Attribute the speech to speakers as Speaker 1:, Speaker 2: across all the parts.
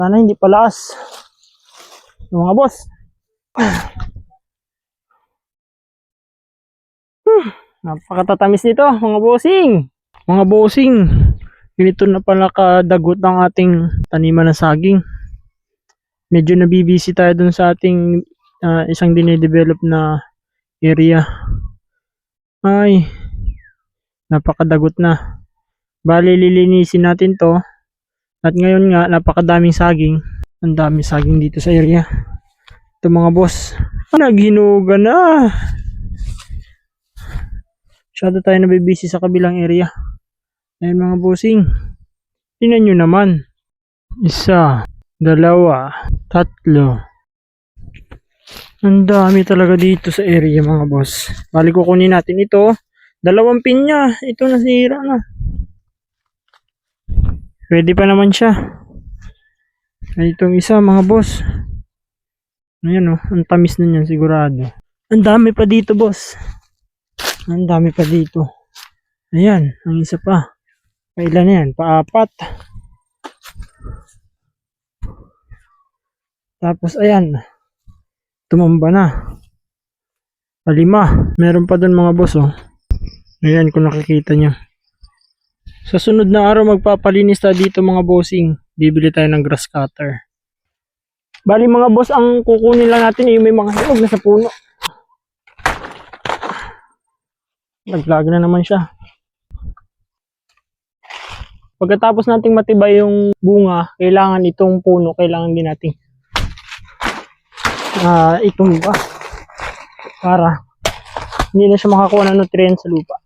Speaker 1: Sana hindi palaas. Mga boss. Napakatatamis nito, mga bossing. Mga bossing, ganito na pala kadagot ang ating taniman ng saging. Medyo nabibisi tayo dun sa ating isang dinidevelop na area. Ay, napakadagot na. Bali, lilinisin natin to. At ngayon nga, napakadaming saging. Ang daming saging dito sa area. Ito mga boss. Naghinuga na. Masyado tayo nabibisi sa kabilang area. Ayan mga bossing. Tingnan nyo naman. 1, 2, 3. Ang dami talaga dito sa area mga boss. Bali kukunin natin ito. 2 pinya. Ito nasira na. Pwede pa naman siya. Ay, itong isa mga boss. Ayan o. Ang tamis na niyan sigurado. Ang dami pa dito boss. Ang dami pa dito. Ayan. Ang isa pa. Pailan na yan? Pa-4. Tapos ayan. Tumamba na. Pa-5. Meron pa dun mga boss oh. Ayan kung nakikita nyo. Sa sunod na araw magpapalinis tayo dito mga bossing. Bibili tayo ng grass cutter. Bali mga boss, ang kukunin lang natin ay yung may mga hinog na sa puno. Naglag na naman siya. Pagkatapos nating matibay yung bunga, kailangan itong puno, kailangan din natin itong iba para hindi na siya makakuha ng nutrients sa lupa.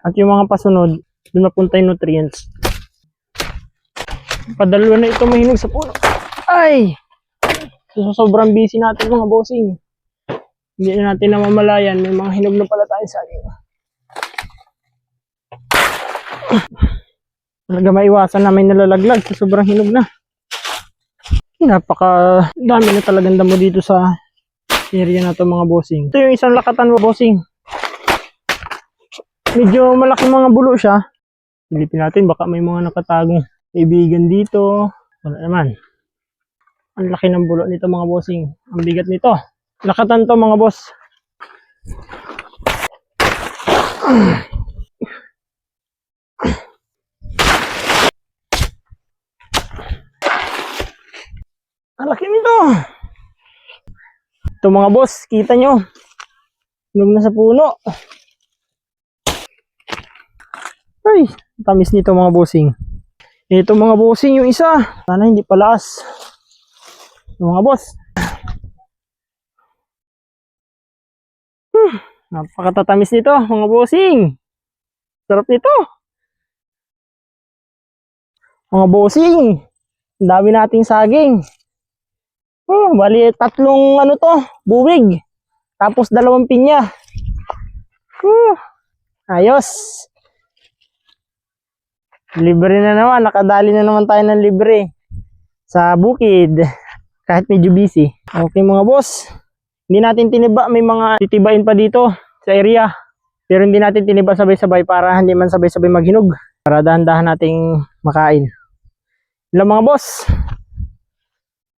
Speaker 1: At yung mga pasunod, doon napunta yung nutrients. Padalwa na ito mahinog sa puno. Ay! So, sobrang busy natin mga bossing. Hindi na natin namamalayan. May mga hinog na pala tayo sa akin. Talaga maiwasan na may nalalaglag sa sobrang hinog na. Napaka dami na talagang damo dito sa area na to mga bossing. Ito yung isang lakatan mga bossing. Medyo malaki mga bulo siya. Silipin natin baka may mga nakatagong kaibigan dito. Wala naman. Ang laki ng bulo nito mga bossing. Ang bigat nito. Lakatan to mga boss. Ang laki nito. Ito mga boss, kita nyo. Hinog na sa puno. Ay, tamis nito mga bossing. Ito mga bossing yung isa. Sana hindi palaas. Mga boss. Napakatatamis nito mga bossing. Sarap nito. Mga bossing. Ang dami nating saging. Bali 3 ano to, buwig. Tapos 2 pinya. Ayos. Libre na naman, nakadali na naman tayo ng libre sa bukid. Kahit medyo busy. Okay mga boss. Hindi natin tiniba, may mga titibain pa dito sa area. Pero hindi natin tiniba sabay-sabay para hindi man sabay-sabay maghinog. Para dahan-dahan nating makain. Ilang mga boss.